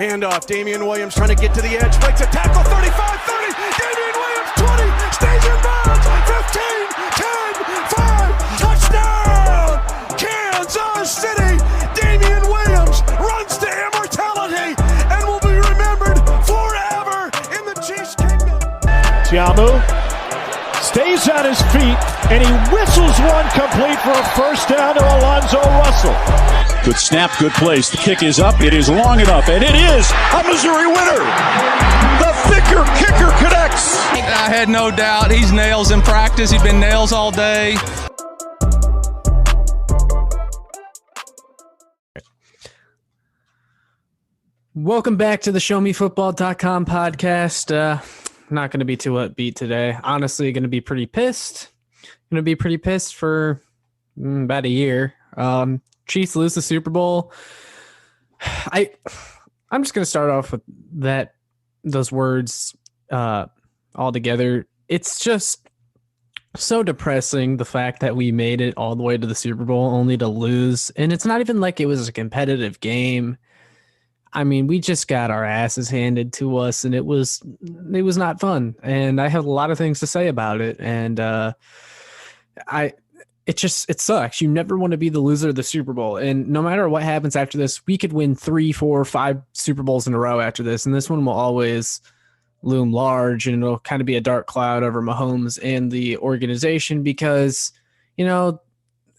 Handoff, Damian Williams trying to get to the edge, breaks a tackle, 35, 30, Damian Williams, 20, stays in bounds, 15, 10, 5, touchdown, Kansas City. Damian Williams runs to immortality and will be remembered forever in the Chiefs' kingdom. Tiamu stays on his feet, and he whistles one complete for a first down to Alonzo Russell. Good snap, good place. The kick is up. It is long enough, and it is a Missouri winner. The thicker kicker connects. I had no doubt. He's nails in practice. He's been nails all day. Welcome back to the ShowMeFootball.com podcast. Not going to be too upbeat today. Honestly, going to be pretty pissed. Going to be pretty pissed for about a year. Chiefs lose the Super Bowl. I'm just going to start off with those words all together. It's just so depressing, the fact that we made it all the way to the Super Bowl only to lose. And it's not even like it was a competitive game. I mean, we just got our asses handed to us, and it was not fun. And I have a lot of things to say about it. And it sucks. You never want to be the loser of the Super Bowl. And no matter what happens after this, we could win 3, 4, 5 Super Bowls in a row after this. And this one will always loom large, and it'll kind of be a dark cloud over Mahomes and the organization because,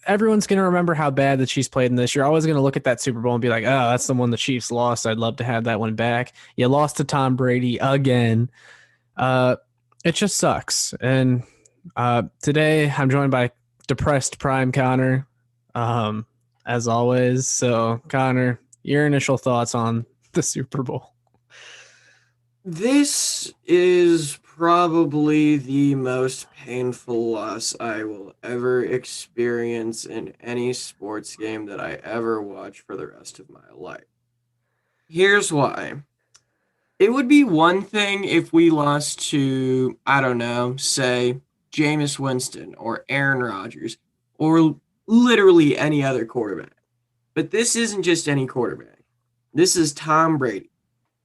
everyone's going to remember how bad the Chiefs played in this. You're always going to look at that Super Bowl and be like, oh, that's the one the Chiefs lost. I'd love to have that one back. You lost to Tom Brady again. It just sucks. And today I'm joined by depressed Prime Connor, as always. So, Connor, your initial thoughts on the Super Bowl. This is probably the most painful loss I will ever experience in any sports game that I ever watch for the rest of my life. Here's why. It would be one thing if we lost to, I don't know, say, Jameis Winston or Aaron Rodgers or literally any other quarterback. But this isn't just any quarterback. This is Tom Brady.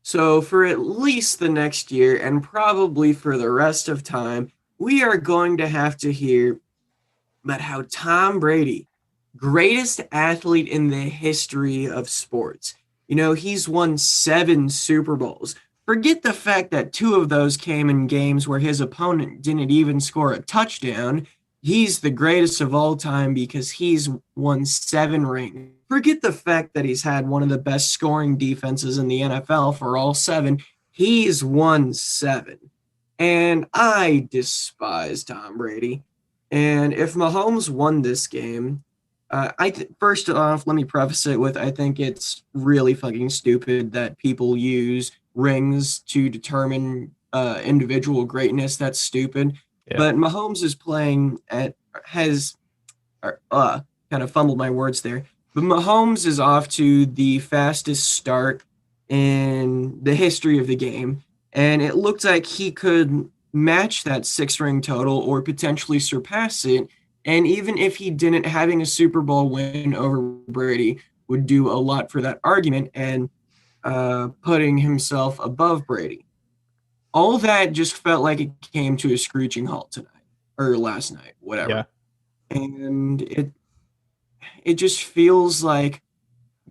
So for at least the next year and probably for the rest of time, we are going to have to hear about how Tom Brady, greatest athlete in the history of sports, he's won 7 Super Bowls. Forget the fact that 2 of those came in games where his opponent didn't even score a touchdown. He's the greatest of all time because he's won 7 rings. Forget the fact that he's had one of the best scoring defenses in the NFL for all 7. He's won 7. And I despise Tom Brady. And if Mahomes won this game, first off, let me preface it with I think it's really fucking stupid that people use rings to determine individual greatness. That's stupid. Yeah. But Mahomes is playing kind of fumbled my words there. But Mahomes is off to the fastest start in the history of the game. And it looked like he could match that 6-ring total or potentially surpass it. And even if he didn't, having a Super Bowl win over Brady would do a lot for that argument and putting himself above Brady. All that just felt like it came to a screeching halt tonight or last night, whatever. Yeah. And it just feels like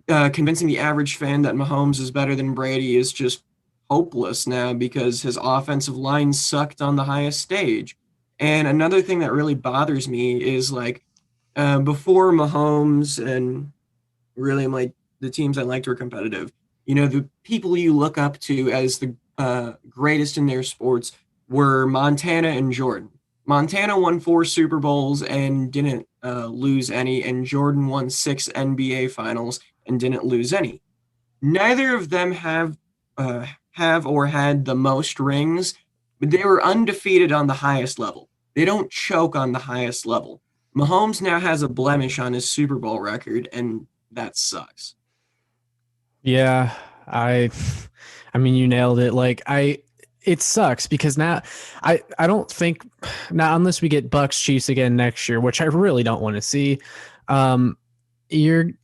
convincing the average fan that Mahomes is better than Brady is just hopeless now because his offensive line sucked on the highest stage. And another thing that really bothers me is before Mahomes and really the teams I liked were competitive, the people you look up to as the greatest in their sports were Montana and Jordan. Montana won 4 Super Bowls and didn't lose any, and Jordan won 6 NBA finals and didn't lose any. Neither of them have or had the most rings, but they were undefeated on the highest level. They don't choke on the highest level. Mahomes now has a blemish on his Super Bowl record, and that sucks. Yeah, I mean, you nailed it. It sucks because now I don't think now, unless we get Bucs Chiefs again next year, which I really don't want to see, you're going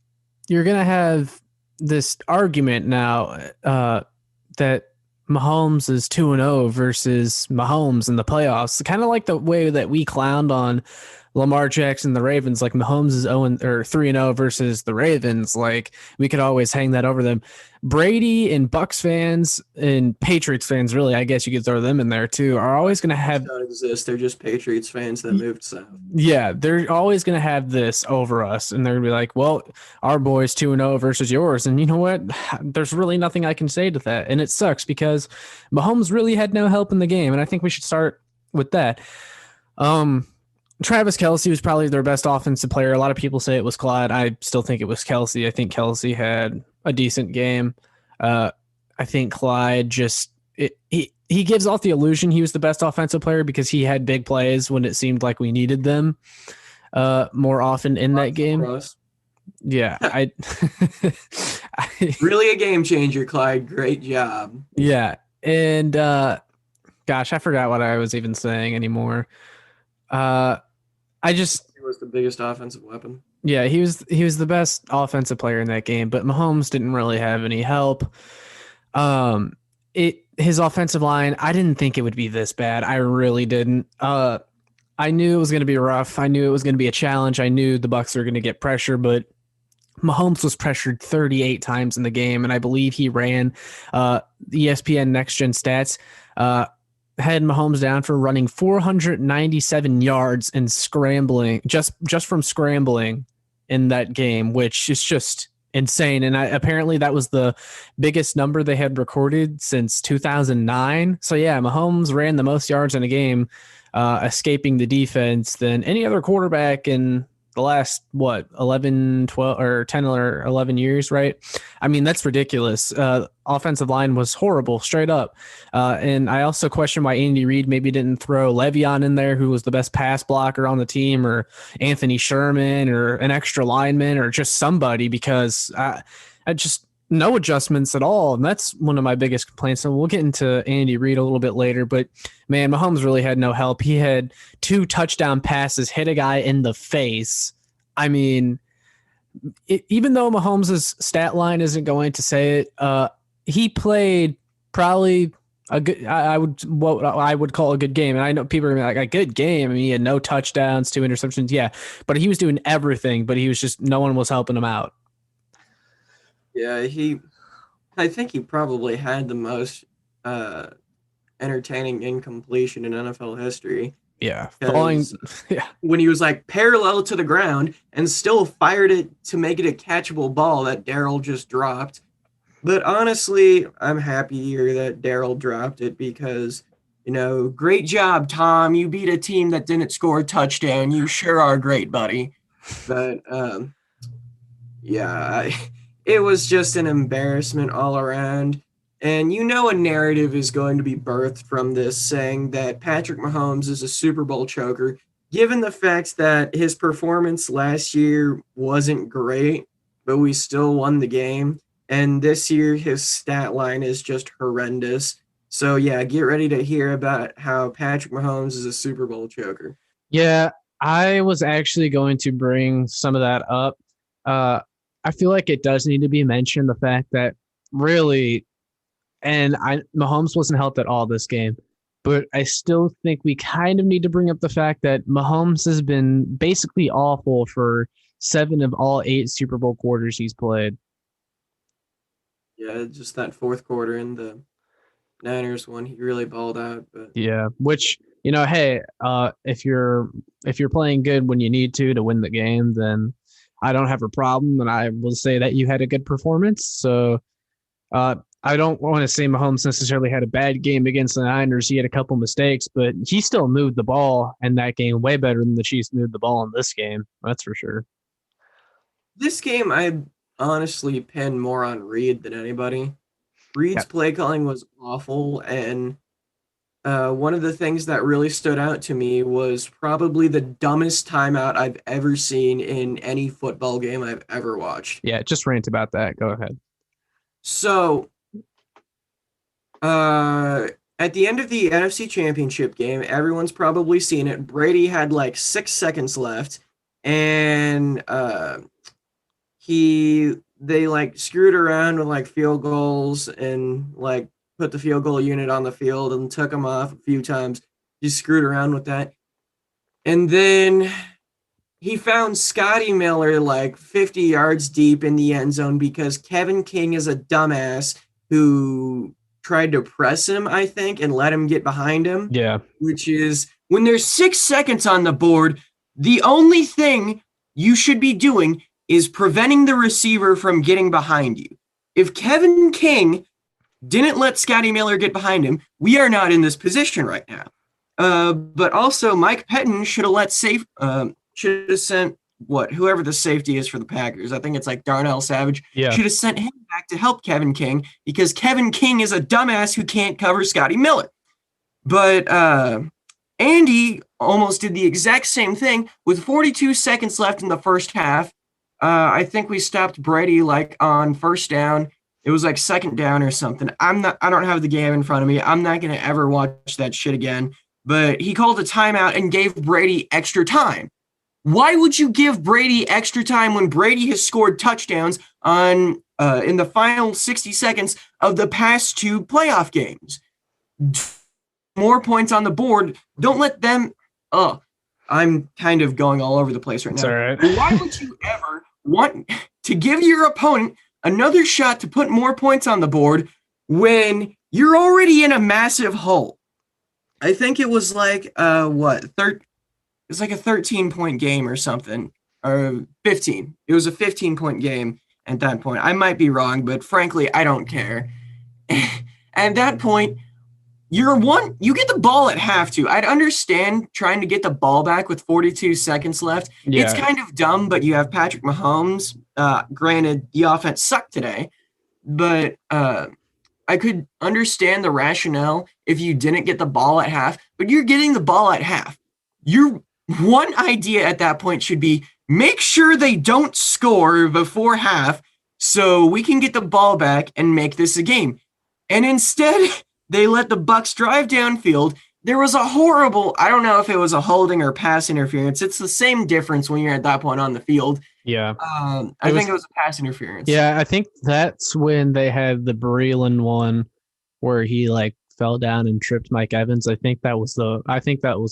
to have this argument now that Mahomes is 2-0 versus Mahomes in the playoffs. Kind of like the way that we clowned on Lamar Jackson, the Ravens, like Mahomes is 3-0 versus the Ravens. Like we could always hang that over them. Brady and Bucks fans and Patriots fans, really, I guess you could throw them in there too, are always going to have. Don't exist. They're just Patriots fans that moved south. Yeah, they're always going to have this over us, and they're going to be like, well, our boy's 2-0 versus yours. And you know what? There's really nothing I can say to that. And it sucks because Mahomes really had no help in the game. And I think we should start with that. Travis Kelce was probably their best offensive player. A lot of people say it was Clyde. I still think it was Kelce. I think Kelce had a decent game. I think Clyde he gives off the illusion he was the best offensive player because he had big plays when it seemed like we needed them more often in that game. Yeah, really a game changer, Clyde. Great job. Yeah, and gosh, I forgot what I was even saying anymore. He was the biggest offensive weapon. Yeah, he was the best offensive player in that game, but Mahomes didn't really have any help. His offensive line, I didn't think it would be this bad. I really didn't. I knew it was going to be rough. I knew it was going to be a challenge. I knew the Bucs were going to get pressure, but Mahomes was pressured 38 times in the game, and I believe he ran ESPN Next Gen Stats. Had Mahomes down for running 497 yards and scrambling, just from scrambling in that game, which is just insane. And apparently that was the biggest number they had recorded since 2009. So yeah, Mahomes ran the most yards in a game, escaping the defense than any other quarterback in the last 11, 12 or 10 or 11 years, right? I mean, that's ridiculous. Offensive line was horrible, straight up. And I also question why Andy Reid maybe didn't throw Le'Veon in there, who was the best pass blocker on the team, or Anthony Sherman, or an extra lineman, or just somebody, because I just no adjustments at all. And that's one of my biggest complaints. So we'll get into Andy Reid a little bit later, but man, Mahomes really had no help. He had 2 touchdown passes, hit a guy in the face. I mean, even though Mahomes' stat line isn't going to say it, he played probably a good, what I would call a good game. And I know people are like, a good game. I mean, he had no touchdowns, 2 interceptions. Yeah. But he was doing everything, but he was just, no one was helping him out. Yeah, I think he probably had the most entertaining incompletion in NFL history. Yeah. When he was like parallel to the ground and still fired it to make it a catchable ball that Darrell just dropped. But honestly, I'm happy here that Darrell dropped it because, great job, Tom. You beat a team that didn't score a touchdown. You sure are great, buddy. But, it was just an embarrassment all around. And a narrative is going to be birthed from this, saying that Patrick Mahomes is a Super Bowl choker, given the fact that his performance last year wasn't great, but we still won the game. And this year, his stat line is just horrendous. So, yeah, get ready to hear about how Patrick Mahomes is a Super Bowl choker. Yeah, I was actually going to bring some of that up. I feel like it does need to be mentioned, the fact that really, and Mahomes wasn't helped at all this game, but I still think we kind of need to bring up the fact that Mahomes has been basically awful for 7 of all 8 Super Bowl quarters he's played. Yeah, just that fourth quarter in the Niners one, he really balled out. But yeah, which, hey, if you're playing good when you need to win the game, then I don't have a problem, and I will say that you had a good performance. So I don't want to say Mahomes necessarily had a bad game against the Niners. He had a couple mistakes, but he still moved the ball in that game way better than the Chiefs moved the ball in this game. That's for sure. This game, I honestly pin more on Reid than anybody. Reid's play calling was awful, and one of the things that really stood out to me was probably the dumbest timeout I've ever seen in any football game I've ever watched. Yeah, just rant about that. Go ahead. So, at the end of the NFC Championship game, everyone's probably seen it. Brady had like 6 seconds left, and they like screwed around with like field goals and like put the field goal unit on the field and took them off a few times. Just screwed around with that. And then he found Scotty Miller like 50 yards deep in the end zone because Kevin King is a dumbass who tried to press him, I think, and let him get behind him. Yeah. Which is when there's 6 seconds on the board, the only thing you should be doing is preventing the receiver from getting behind you. If Kevin King didn't let Scotty Miller get behind him, we are not in this position right now. But also Mike Pettin should have sent whoever the safety is for the Packers. I think it's like Darnell Savage. Yeah. Should have sent him back to help Kevin King because Kevin King is a dumbass who can't cover Scotty Miller. But Andy almost did the exact same thing with 42 seconds left in the first half. I think we stopped Brady like on first down. It was like second down or something. I don't have the game in front of me. I'm not going to ever watch that shit again. But he called a timeout and gave Brady extra time. Why would you give Brady extra time when Brady has scored touchdowns in the final 60 seconds of the past 2 playoff games? More points on the board. Don't let them. I'm kind of going all over the place right now. All right. Why would you ever want to give your opponent another shot to put more points on the board when you're already in a massive hole? I think it was like it's like a 13-point game or something, or 15. It was a 15-point game at that point. I might be wrong, but frankly, I don't care. At that point, you get the ball at half too. I'd understand trying to get the ball back with 42 seconds left. Yeah. It's kind of dumb, but you have Patrick Mahomes. Granted, the offense sucked today, but I could understand the rationale if you didn't get the ball at half, but you're getting the ball at half. Your one idea at that point should be make sure they don't score before half so we can get the ball back and make this a game. And instead, they let the Bucs drive downfield. There was a horrible, I don't know if it was a holding or pass interference. It's the same difference when you're at that point on the field. Yeah. I think it was a pass interference. Yeah, I think that's when they had the Breland one where he like fell down and tripped Mike Evans. I think that was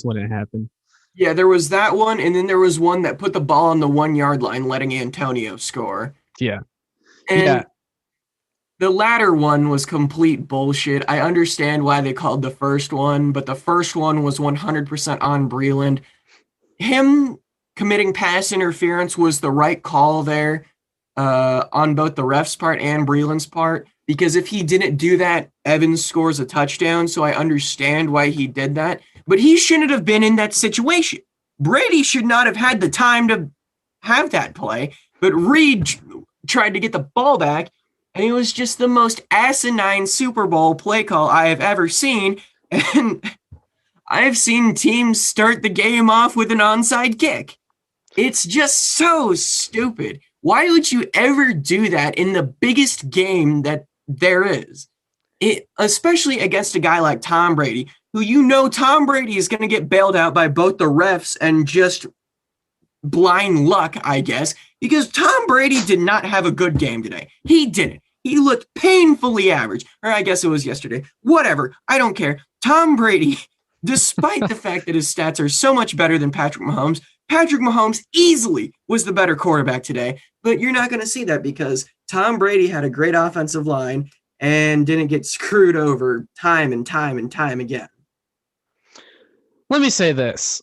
when it happened. Yeah, there was that one, and then there was one that put the ball on the 1-yard line, letting Antonio score. Yeah. And the latter one was complete bullshit. I understand why they called the first one, but the first one was 100% on Breland. Him committing pass interference was the right call there on both the ref's part and Breland's part, because if he didn't do that, Evans scores a touchdown, so I understand why he did that. But he shouldn't have been in that situation. Brady should not have had the time to have that play, but Reed tried to get the ball back, and it was just the most asinine Super Bowl play call I have ever seen. And I've seen teams start the game off with an onside kick. It's just so stupid. Why would you ever do that in the biggest game that there is? Especially against a guy like Tom Brady, who Tom Brady is going to get bailed out by both the refs and just blind luck, I guess, because Tom Brady did not have a good game today. He didn't. He looked painfully average. Or I guess it was yesterday. Whatever. I don't care. Tom Brady, despite the fact that his stats are so much better than Patrick Mahomes easily was the better quarterback today. But you're not going to see that because Tom Brady had a great offensive line and didn't get screwed over time and time and time again. Let me say this.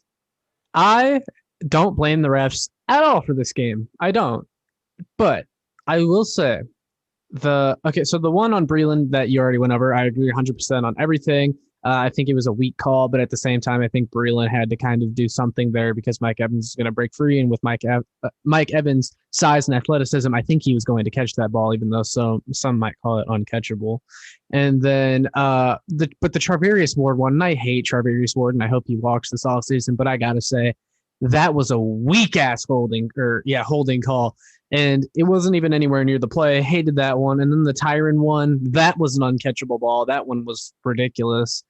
I don't blame the refs at all for this game. I don't. But I will say so the one on Breland that you already went over, I agree 100% on everything. I think it was a weak call, but at the same time, I think Breland had to kind of do something there because Mike Evans is going to break free. And with Mike Evans' size and athleticism, I think he was going to catch that ball, even though some might call it uncatchable. And then, but the Charvarius Ward one, and I hate Charvarius Ward, and I hope he walks this offseason, but I got to say, that was a weak-ass holding call. And it wasn't even anywhere near the play. Hated that one. And then the Tyron one, that was an uncatchable ball. That one was ridiculous.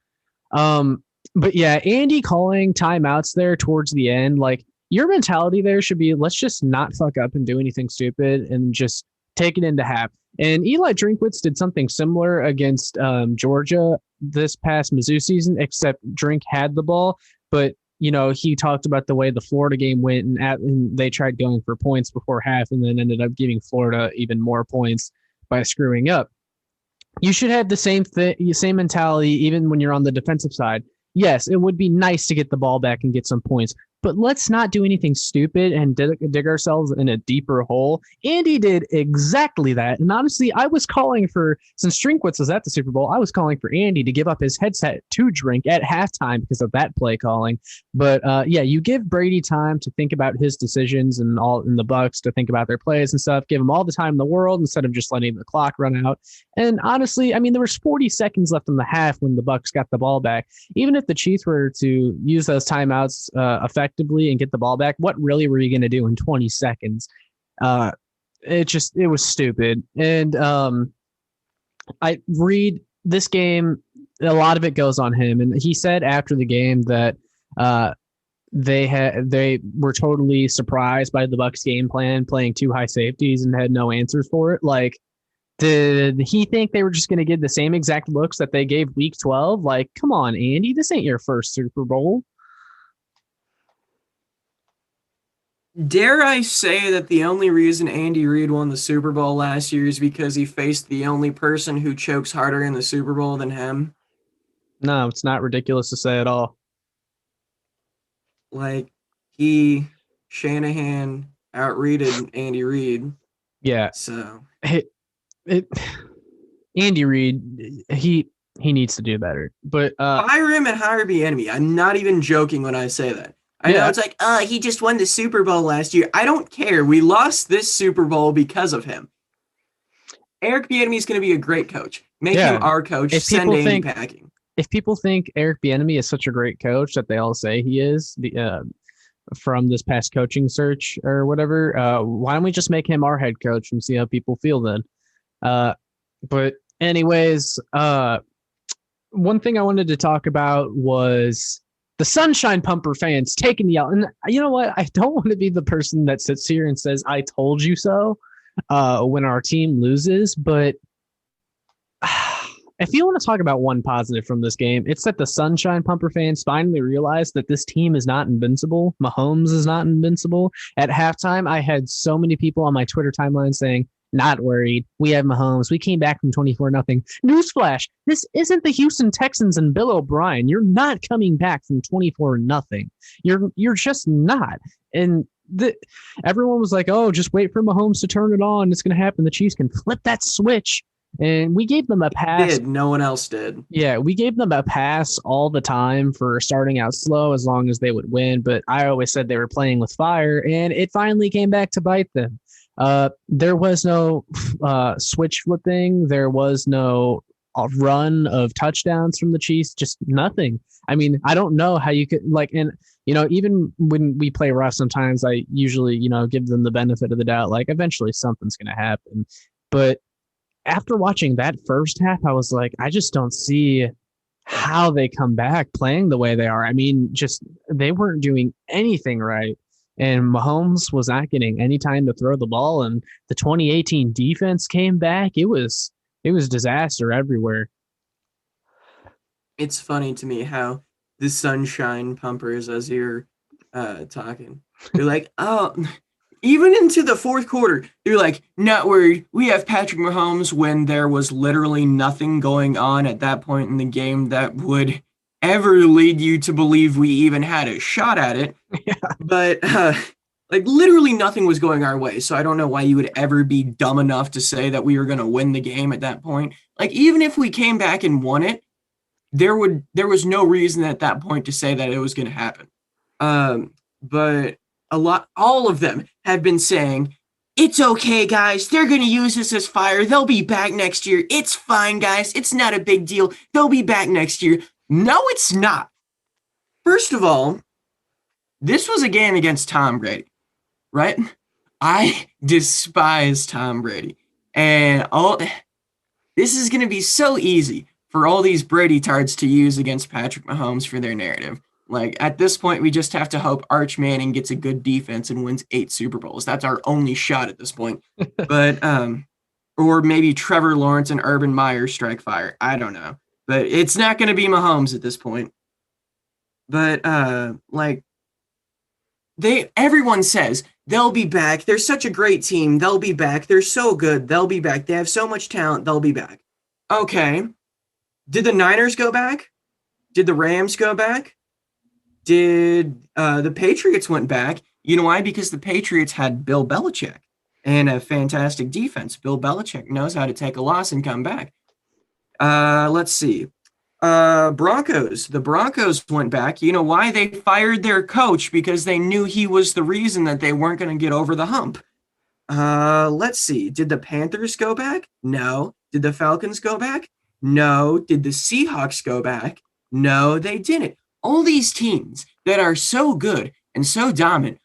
But yeah, Andy calling timeouts there towards the end, like your mentality there should be, let's just not fuck up and do anything stupid and just take it into half. And Eli Drinkwitz did something similar against Georgia this past Mizzou season, except Drink had the ball. But, he talked about the way the Florida game went, and they tried going for points before half and then ended up giving Florida even more points by screwing up. You should have the same mentality even when you're on the defensive side. Yes, it would be nice to get the ball back and get some points, but let's not do anything stupid and dig ourselves in a deeper hole. Andy did exactly that. And honestly, I was calling for, since Drinkwitz was at the Super Bowl, I was calling for Andy to give up his headset to Drink at halftime because of that play calling. But you give Brady time to think about his decisions and the Bucs to think about their plays and stuff. Give him all the time in the world instead of just letting the clock run out. And honestly, there was 40 seconds left in the half when the Bucs got the ball back. Even if the Chiefs were to use those timeouts effectively and get the ball back, what really were you going to do in 20 seconds? It was stupid. And I read this game, a lot of it goes on him. And he said after the game that they were totally surprised by the Bucs game plan, playing 2 high safeties and had no answers for it. Like, did he think they were just going to give the same exact looks that they gave week 12? Like, come on, Andy, this ain't your first Super Bowl. Dare I say that the only reason Andy Reid won the Super Bowl last year is because he faced the only person who chokes harder in the Super Bowl than him? No, it's not ridiculous to say at all. Like, Shanahan out-readed Andy Reid. Yeah. So Andy Reid, he needs to do better. But fire him and hire Bieniemy. I'm not even joking when I say that. I know it's like, he just won the Super Bowl last year. I don't care. We lost this Super Bowl because of him. Eric Bieniemy is going to be a great coach. Make him our coach. Send Andy packing. If people think Eric Bieniemy is such a great coach that they all say he is, from this past coaching search or whatever, why don't we just make him our head coach and see how people feel then? But anyways, one thing I wanted to talk about was the Sunshine Pumper fans taking the L. And you know what? I don't want to be the person that sits here and says, I told you so, when our team loses. But if you want to talk about one positive from this game, it's that the Sunshine Pumper fans finally realized that this team is not invincible. Mahomes is not invincible. At halftime, I had so many people on my Twitter timeline saying, not worried. We have Mahomes. We came back from 24-0. Newsflash, this isn't the Houston Texans and Bill O'Brien. You're not coming back from 24-0. You're just not. And everyone was like, oh, just wait for Mahomes to turn it on. It's going to happen. The Chiefs can flip that switch. And we gave them a pass. No one else did. Yeah, we gave them a pass all the time for starting out slow as long as they would win. But I always said they were playing with fire, and it finally came back to bite them. There was no switch flipping. There was no run of touchdowns from the Chiefs, just nothing. I mean, I don't know how you could even when we play rough, sometimes I usually, give them the benefit of the doubt. Like eventually something's going to happen. But after watching that first half, I was like, I just don't see how they come back playing the way they are. I mean, just they weren't doing anything right. And Mahomes was not getting any time to throw the ball. And the 2018 defense came back. It was disaster everywhere. It's funny to me how the Sunshine Pumpers, as you're talking, they're like, oh, even into the fourth quarter, they're like, not worried. We have Patrick Mahomes, when there was literally nothing going on at that point in the game that would ever lead you to believe we even had a shot at it. Yeah. But literally nothing was going our way. So I don't know why you would ever be dumb enough to say that we were going to win the game at that point. Like, even if we came back and won it, there was no reason at that point to say that it was going to happen. But all of them have been saying, it's okay, guys. They're going to use this as fire. They'll be back next year. It's fine, guys. It's not a big deal. They'll be back next year. No, it's not. First of all, this was a game against Tom Brady, right? I despise Tom Brady. And this is going to be so easy for all these Brady tards to use against Patrick Mahomes for their narrative. Like, at this point, we just have to hope Arch Manning gets a good defense and wins 8 Super Bowls. That's our only shot at this point. But or maybe Trevor Lawrence and Urban Meyer strike fire. I don't know. But it's not going to be Mahomes at this point. But everyone says they'll be back. They're such a great team. They'll be back. They're so good. They'll be back. They have so much talent. They'll be back. Okay. Did the Niners go back? Did the Rams go back? Did the Patriots went back? You know why? Because the Patriots had Bill Belichick and a fantastic defense. Bill Belichick knows how to take a loss and come back. Let's see. Broncos. The Broncos went back. You know why? They fired their coach because they knew he was the reason that they weren't going to get over the hump. Let's see. Did the Panthers go back? No. Did the Falcons go back? No. Did the Seahawks go back? No, they didn't. All these teams that are so good and so dominant,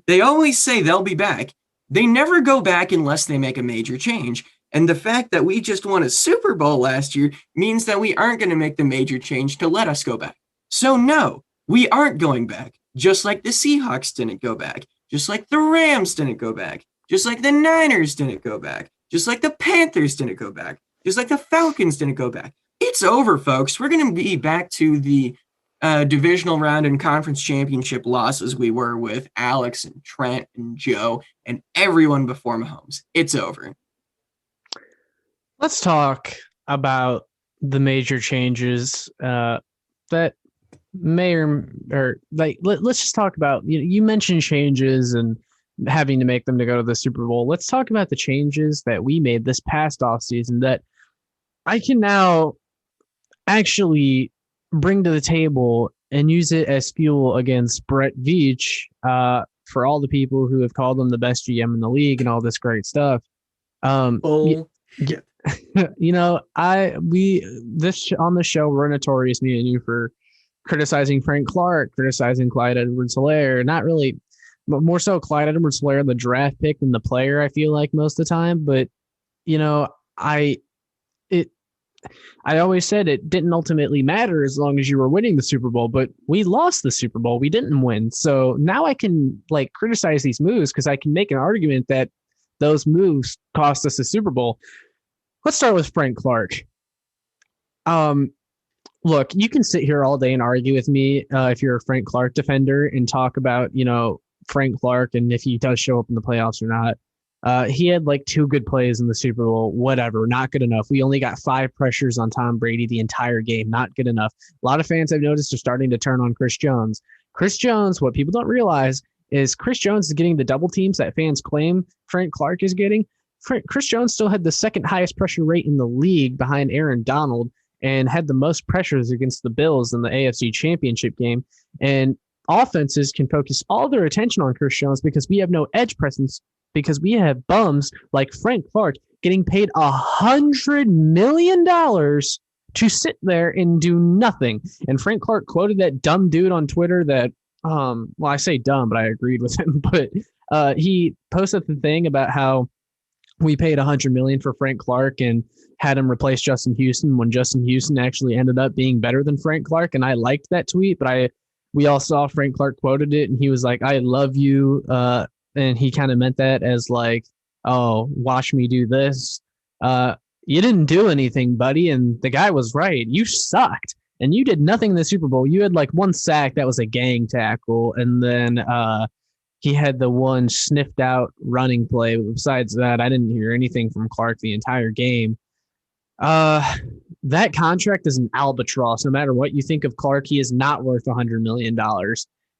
they always say they'll be back. They never go back unless they make a major change. And the fact that we just won a Super Bowl last year means that we aren't going to make the major change to let us go back. So no, we aren't going back. Just like the Seahawks didn't go back. Just like the Rams didn't go back. Just like the Niners didn't go back. Just like the Panthers didn't go back. Just like the Falcons didn't go back. It's over, folks. We're going to be back to the divisional round and conference championship losses we were with Alex and Trent and Joe and everyone before Mahomes. It's over. Let's talk about the major changes that may or like. Let's just talk about. You mentioned changes and having to make them to go to the Super Bowl. Let's talk about the changes that we made this past offseason that I can now actually bring to the table and use it as fuel against Brett Veach for all the people who have called him the best GM in the league and all this great stuff. On the show, we're notorious, me and you, for criticizing Frank Clark, criticizing Clyde Edwards-Helaire, not really, but more so Clyde Edwards-Helaire, the draft pick, than the player, I feel like, most of the time. But, I always said it didn't ultimately matter as long as you were winning the Super Bowl, but we lost the Super Bowl. We didn't win. So now I can criticize these moves because I can make an argument that those moves cost us the Super Bowl. Let's start with Frank Clark. Look, you can sit here all day and argue with me if you're a Frank Clark defender and talk about, Frank Clark and if he does show up in the playoffs or not. He had 2 good plays in the Super Bowl, whatever, not good enough. We only got 5 pressures on Tom Brady the entire game, not good enough. A lot of fans I've noticed are starting to turn on Chris Jones. Chris Jones, what people don't realize is Chris Jones is getting the double teams that fans claim Frank Clark is getting. Chris Jones still had the second highest pressure rate in the league behind Aaron Donald and had the most pressures against the Bills in the AFC Championship game. And offenses can focus all their attention on Chris Jones because we have no edge presence, because we have bums like Frank Clark getting paid $100 million to sit there and do nothing. And Frank Clark quoted that dumb dude on Twitter that, I say dumb, but I agreed with him. But he posted the thing about how we paid $100 million for Frank Clark and had him replace Justin Houston when Justin Houston actually ended up being better than Frank Clark. And I liked that tweet, but we all saw Frank Clark quoted it and he was like, "I love you." And he kind of meant that as "Oh, watch me do this." You didn't do anything, buddy. And the guy was right. You sucked. And you did nothing in the Super Bowl. You had 1 sack that was a gang tackle. And then he had the one sniffed out running play. But besides that, I didn't hear anything from Clark the entire game. That contract is an albatross. No matter what you think of Clark, he is not worth $100 million.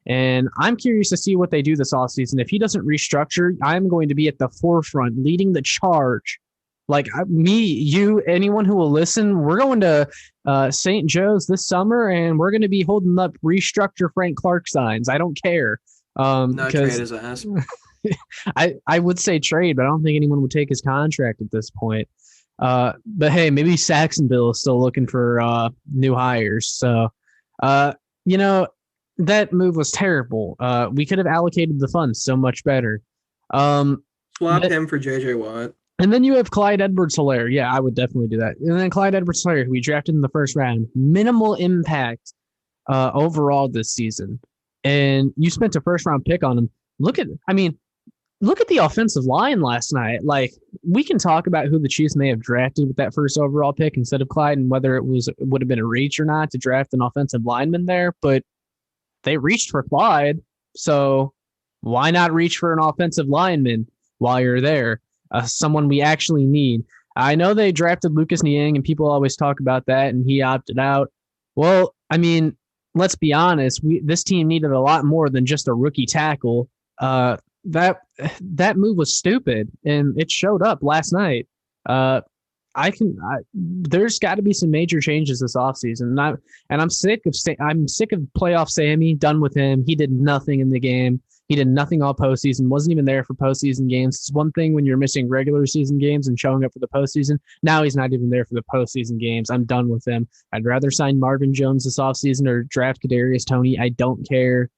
And I'm curious to see what they do this offseason. If he doesn't restructure, I'm going to be at the forefront leading the charge. Me, you, anyone who will listen, we're going to St. Joe's this summer, and we're going to be holding up restructure Frank Clark signs. I don't care. No, trade his ass. I would say trade, but I don't think anyone would take his contract at this point. But hey, maybe Saxonville is still looking for new hires. So, that move was terrible. We could have allocated the funds so much better. Swap him for JJ Watt. And then you have Clyde Edwards-Helaire. Yeah, I would definitely do that. And then Clyde Edwards-Helaire, who we drafted in the first round, minimal impact overall this season, and you spent a first round pick on him. Look at the offensive line last night. Like, we can talk about who the Chiefs may have drafted with that first overall pick instead of Clyde and whether it would have been a reach or not to draft an offensive lineman there, but they reached for Clyde. So why not reach for an offensive lineman while you're there? Someone we actually need. I know they drafted Lucas Niang, and people always talk about that, and he opted out. Well, I mean, let's be honest. This team needed a lot more than just a rookie tackle. That move was stupid, and it showed up last night. There's got to be some major changes this offseason, and I'm sick of playoff Sammy. Done with him. He did nothing in the game. He did nothing all postseason. Wasn't even there for postseason games. It's one thing when you're missing regular season games and showing up for the postseason. Now he's not even there for the postseason games. I'm done with him. I'd rather sign Marvin Jones this offseason or draft Kadarius Toney. I don't care.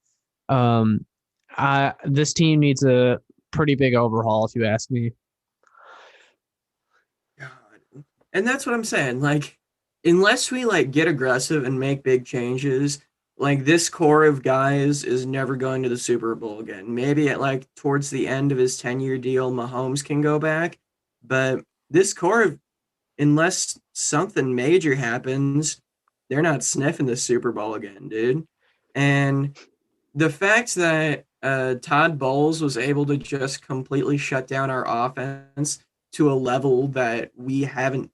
This team needs a pretty big overhaul, if you ask me. God. And that's what I'm saying. Like, unless we get aggressive and make big changes, this core of guys is never going to the Super Bowl again. Maybe at towards the end of his 10-year deal, Mahomes can go back, but this core, unless something major happens, they're not sniffing the Super Bowl again, dude. And the fact that Todd Bowles was able to just completely shut down our offense to a level that we haven't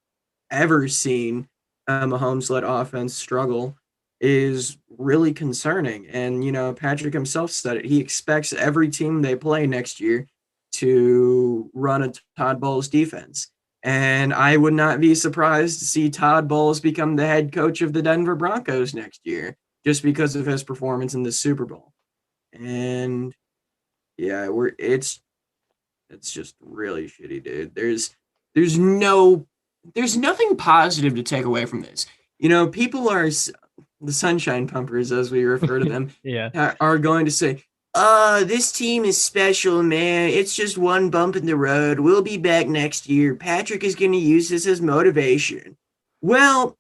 ever seen Mahomes-led offense struggle is really concerning. And, Patrick himself said it. He expects every team they play next year to run a Todd Bowles defense. And I would not be surprised to see Todd Bowles become the head coach of the Denver Broncos next year just because of his performance in the Super Bowl. And yeah, it's just really shitty, dude. There's nothing positive to take away from this. People are the sunshine pumpers, as we refer to them, Yeah. are going to say, this team is special, man. It's just one bump in the road. We'll be back next year. Patrick is going to use this as motivation. Well,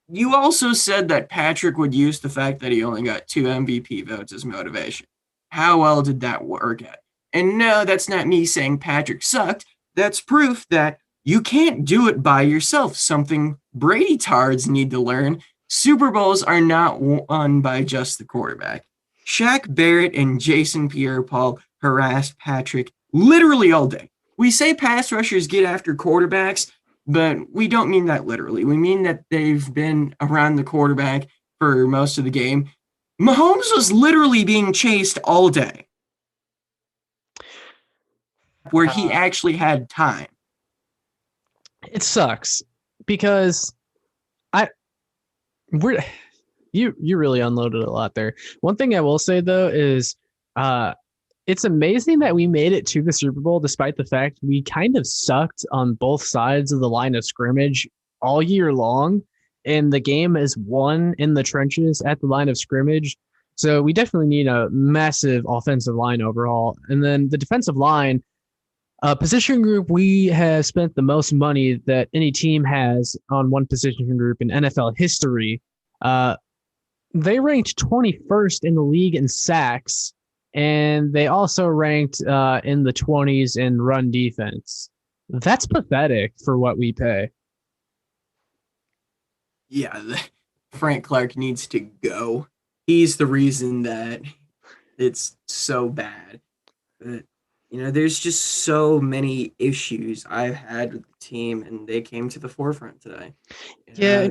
you also said that Patrick would use the fact that he only got 2 MVP votes as motivation. How well did that work out? And no, that's not me saying Patrick sucked. That's proof that you can't do it by yourself, something Brady tards need to learn. Super Bowls are not won by just the quarterback. Shaq Barrett and Jason Pierre-Paul harassed Patrick literally all day. We say pass rushers get after quarterbacks, but we don't mean that literally. We mean that they've been around the quarterback for most of the game. Mahomes was literally being chased all day, where he actually had time. It sucks because you really unloaded a lot there. One thing I will say though is it's amazing that we made it to the Super Bowl despite the fact we kind of sucked on both sides of the line of scrimmage all year long, and the game is won in the trenches at the line of scrimmage. So we definitely need a massive offensive line overhaul. And then the defensive line position group, we have spent the most money that any team has on one position group in NFL history. They ranked 21st in the league in sacks, and they also ranked in the 20s in run defense. That's pathetic for what we pay. Yeah, Frank Clark needs to go. He's the reason that it's so bad. But, there's just so many issues I've had with the team, and they came to the forefront today. Yeah.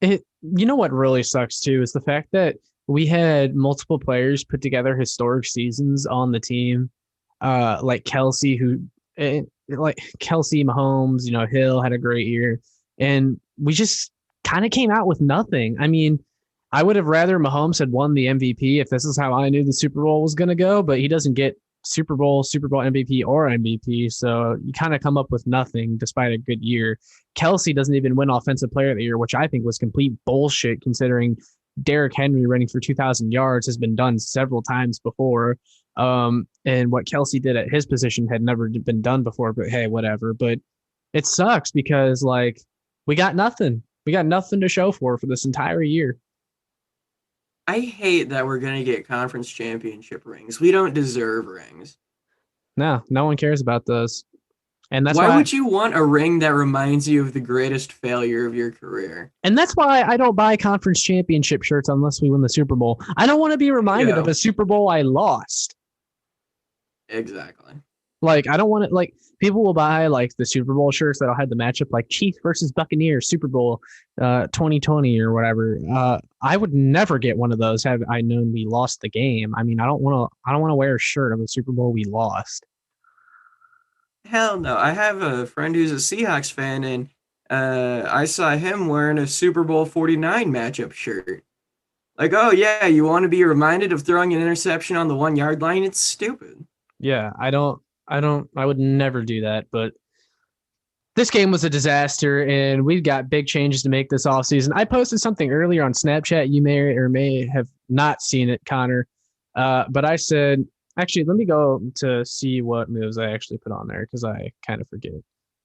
You know what really sucks too is the fact that we had multiple players put together historic seasons on the team, like Kelsey, Kelsey, Mahomes, Hill had a great year, and we just kind of came out with nothing. I mean, I would have rather Mahomes had won the MVP if this is how I knew the Super Bowl was going to go, but he doesn't get Super Bowl MVP, or MVP, so you kind of come up with nothing despite a good year. Kelsey doesn't even win Offensive Player of the Year, which I think was complete bullshit considering Derrick Henry running for 2,000 yards has been done several times before, and what Kelsey did at his position had never been done before, but hey, whatever. But it sucks because, we got nothing. We got nothing to show for this entire year. I hate that we're gonna get conference championship rings. We don't deserve rings. No one cares about those. And that's Why why would you want a ring that reminds you of the greatest failure of your career? I don't buy conference championship shirts unless we win the Super Bowl. I don't want to be reminded of a Super Bowl I lost. Exactly. Like, I don't want to, like, people will buy like the Super Bowl shirts that'll have the matchup like Chiefs versus Buccaneers Super Bowl 2020 or whatever. I would never get one of those had I known we lost the game. I mean, I don't want to wear a shirt of a Super Bowl we lost. Hell no. I have a friend who's a Seahawks fan, and I saw him wearing a Super Bowl 49 matchup shirt. Like, oh yeah, you want to be reminded of throwing an interception on the 1 yard line? It's stupid. Yeah, I would never do that, but this game was a disaster, and we've got big changes to make this offseason. I posted something earlier on Snapchat. You may or may have not seen it, Connor. But I said, actually, let me go to see what moves I actually put on there because I kind of forget.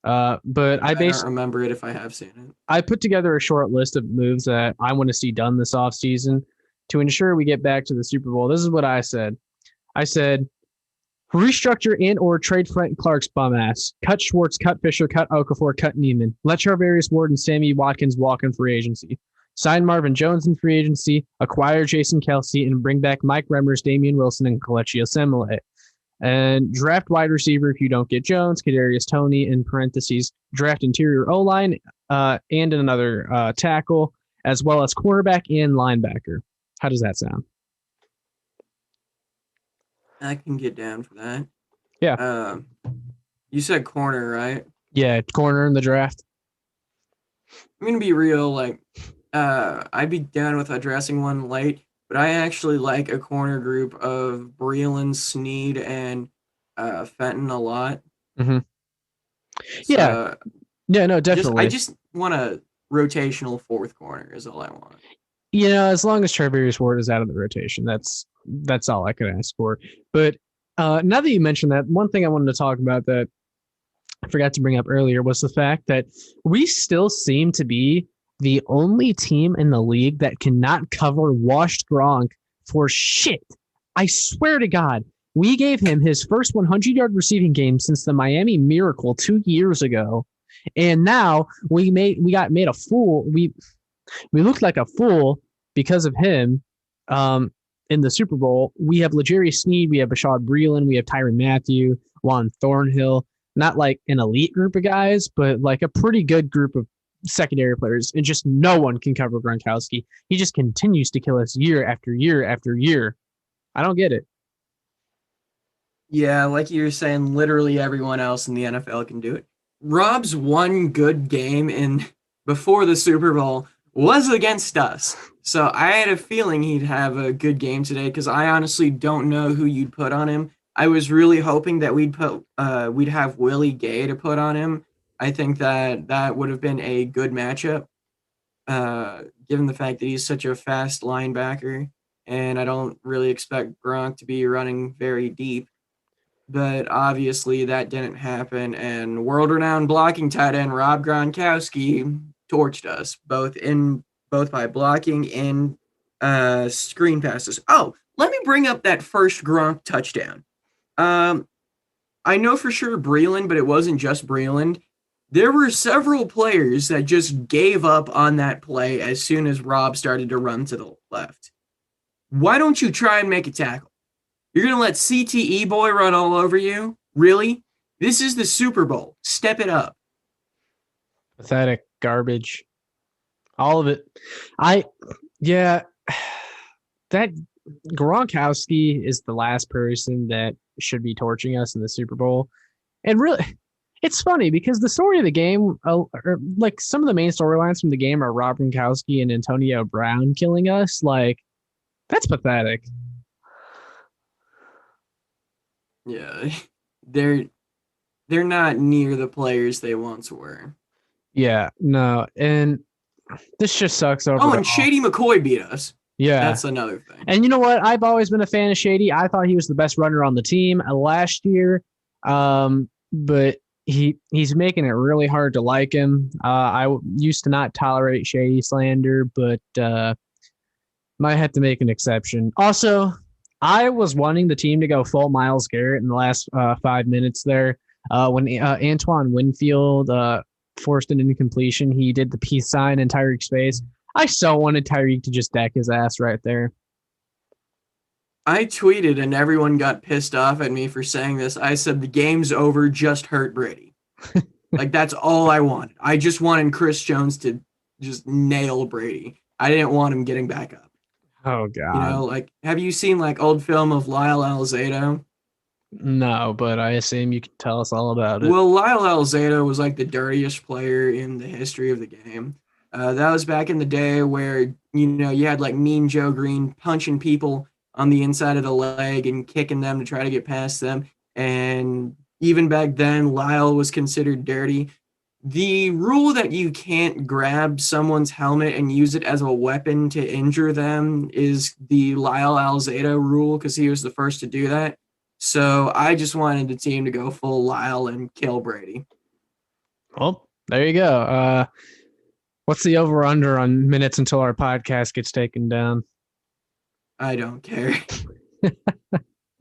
But I don't remember it if I have seen it. I put together a short list of moves that I want to see done this offseason to ensure we get back to the Super Bowl. This is what I said. I said, restructure and or trade Frank Clark's bum ass. Cut Schwartz, cut Fisher, cut Okafor, cut Neiman. Let Charvarius Ward and Sammy Watkins walk in free agency. Sign Marvin Jones in free agency, acquire Jason Kelsey, and bring back Mike Remmers, Damian Wilson, and Kelechi Osemele. And draft wide receiver if you don't get Jones, Kadarius Toney in parentheses, draft interior O-line and another tackle, as well as quarterback and linebacker. How does that sound? I can get down for that. Yeah. You said corner, right? Yeah, corner in the draft. I'm gonna be real. Like, I'd be down with addressing one late, but I actually like a corner group of Breeland, Sneed, and Fenton a lot. Mm-hmm. So, yeah, no, definitely. I just want a rotational fourth corner is all I want. You know, as long as Charvarius Ward is out of the rotation, that's all I could ask for. But now that you mentioned that, one thing I wanted to talk about that I forgot to bring up earlier was the fact that we still seem to be the only team in the league that cannot cover washed Gronk for shit. I swear to God, we gave him his first 100-yard receiving game since the Miami Miracle 2 years ago, and now we got made a fool. We looked like a fool because of him in the Super Bowl. We have L'Jarius Sneed, we have Bashad Breeland, we have Tyrann Mathieu, Juan Thornhill. Not like an elite group of guys, but like a pretty good group of secondary players. And just no one can cover Gronkowski. He just continues to kill us year after year after year. I don't get it. Yeah, like you were saying, literally everyone else in the NFL can do it. Rob's one good game before the Super Bowl was against us. So I had a feeling he'd have a good game today because I honestly don't know who you'd put on him. I was really hoping that we'd have Willie Gay to put on him. I think that would have been a good matchup, given the fact that he's such a fast linebacker, and I don't really expect Gronk to be running very deep. But obviously that didn't happen, and world-renowned blocking tight end Rob Gronkowski torched us both by blocking and screen passes. Oh, let me bring up that first Gronk touchdown. I know for sure Breeland, but it wasn't just Breeland. There were several players that just gave up on that play as soon as Rob started to run to the left. Why don't you try and make a tackle? You're going to let CTE boy run all over you? Really? This is the Super Bowl. Step it up. Pathetic garbage. All of it. That Gronkowski is the last person that should be torching us in the Super Bowl. And really, it's funny because the story of the game, or like some of the main storylines from the game are Rob Gronkowski and Antonio Brown killing us. Like, that's pathetic. Yeah, they're not near the players they once were. Yeah, no, and this just sucks over. Oh, and Shady McCoy beat us. Yeah, that's another thing. And you know what? I've always been a fan of Shady. I thought he was the best runner on the team last year, but he's making it really hard to like him. I used to not tolerate Shady slander, but Might have to make an exception. Also, I was wanting the team to go full Myles Garrett in the last 5 minutes there. When Antoine Winfield forced an incompletion, he did the peace sign in Tyreek's face. I so wanted Tyreek to just deck his ass right there. I tweeted and everyone got pissed off at me for saying this. I said the game's over, just hurt Brady. Like, that's all I wanted. I just wanted Chris Jones to just nail Brady. I didn't want him getting back up. Oh, God. You know, like, have you seen, like, old film of Lyle Alzado? No, but I assume you can tell us all about it. Well, Lyle Alzado was, like, the dirtiest player in the history of the game. That was back in the day where, you know, you had, like, Mean Joe Green punching people on the inside of the leg and kicking them to try to get past them. And even back then, Lyle was considered dirty. The rule that you can't grab someone's helmet and use it as a weapon to injure them is the Lyle Alzado rule, because he was the first to do that. So I just wanted the team to go full Lyle and kill Brady. Well, there you go. What's the over-under on minutes until our podcast gets taken down? I don't care.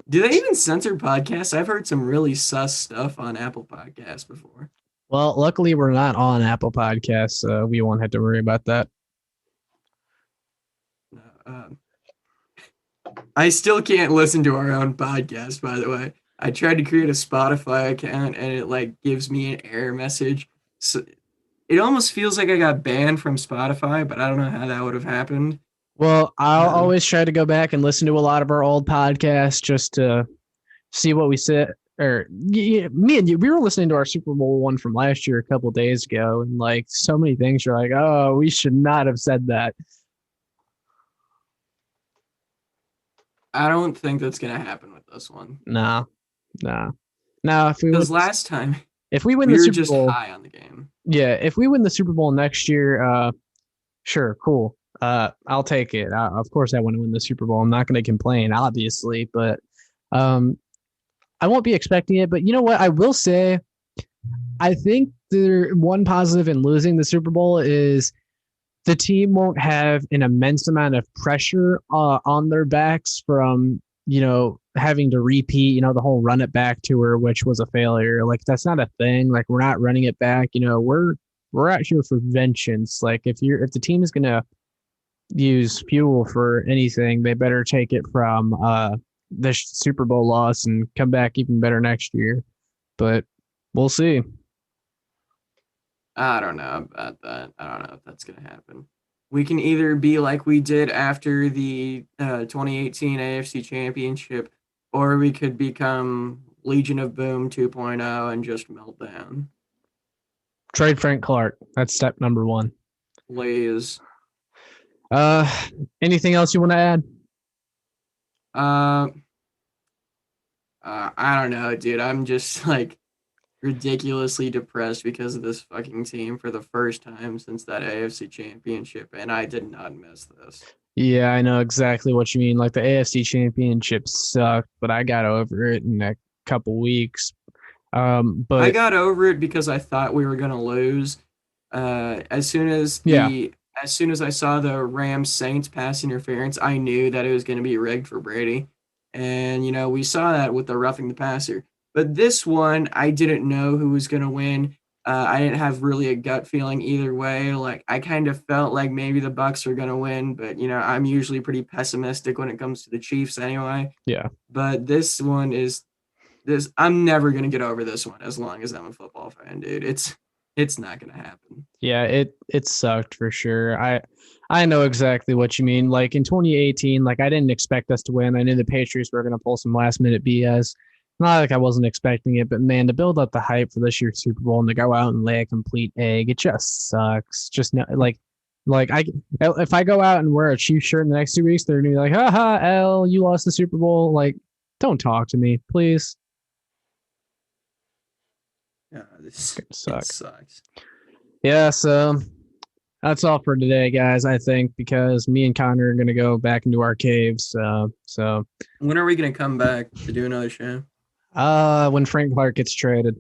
Do they even censor podcasts? I've heard some really sus stuff on Apple Podcasts before. Well, luckily we're not on Apple Podcasts, so we won't have to worry about that. I still can't listen to our own podcast, by the way. I tried to create a Spotify account and it like gives me an error message. So it almost feels like I got banned from Spotify, but I don't know how that would have happened. Well, I'll always try to go back and listen to a lot of our old podcasts just to see what we said. Or me and you, we were listening to our Super Bowl one from last year a couple of days ago, and like so many things are like, oh, we should not have said that. I don't think that's gonna happen with this one. No. Now, Because last time, if we win we the were Super just Bowl, high on the game. yeah, if we win the Super Bowl next year, sure, cool. I'll take it. Of course, I want to win the Super Bowl. I'm not going to complain, obviously, but I won't be expecting it. But you know what? I will say, I think one positive in losing the Super Bowl is the team won't have an immense amount of pressure on their backs from, you know, having to repeat, you know, the whole run it back tour, which was a failure. Like, that's not a thing. Like, we're not running it back. You know, we're out here for vengeance. Like, if the team is going to use fuel for anything, they better take it from this Super Bowl loss and come back even better next year. But we'll see. I don't know about that. I don't know if that's going to happen. We can either be like we did after the 2018 AFC Championship, or we could become Legion of Boom 2.0 and just melt down. Trade Frank Clark. That's step number one. Please. Anything else you want to add? I don't know, dude. I'm just like ridiculously depressed because of this fucking team for the first time since that AFC Championship, and I did not miss this. Yeah, I know exactly what you mean. Like, the AFC Championship sucked, but I got over it in a couple weeks. But I got over it because I thought we were gonna lose. As soon as I saw the Rams Saints pass interference, I knew that it was going to be rigged for Brady. And, you know, we saw that with the roughing the passer. But this one, I didn't know who was going to win. I didn't have really a gut feeling either way. Like, I kind of felt like maybe the Bucs are going to win, but, you know, I'm usually pretty pessimistic when it comes to the Chiefs anyway. Yeah. But this one is I'm never going to get over this one as long as I'm a football fan, dude. It's not going to happen. Yeah, it sucked for sure. I know exactly what you mean. Like, in 2018, like, I didn't expect us to win. I knew the Patriots were going to pull some last minute BS. Not like I wasn't expecting it, but man, to build up the hype for this year's Super Bowl and to go out and lay a complete egg, it just sucks. Just no, if I go out and wear a Chiefs shirt in the next 2 weeks, they're gonna be like, haha, L, you lost the Super Bowl. Like, don't talk to me, please. Yeah, this sucks. Sucks. Yeah, so that's all for today, guys, I think, because me and Connor are going to go back into our caves. So when are we going to come back to do another show? When Frank Clark gets traded.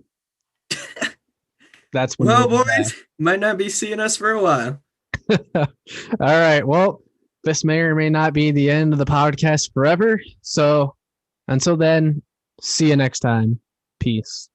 That's when. Well, boys, might not be seeing us for a while. All right. Well, this may or may not be the end of the podcast forever. So until then, see you next time. Peace.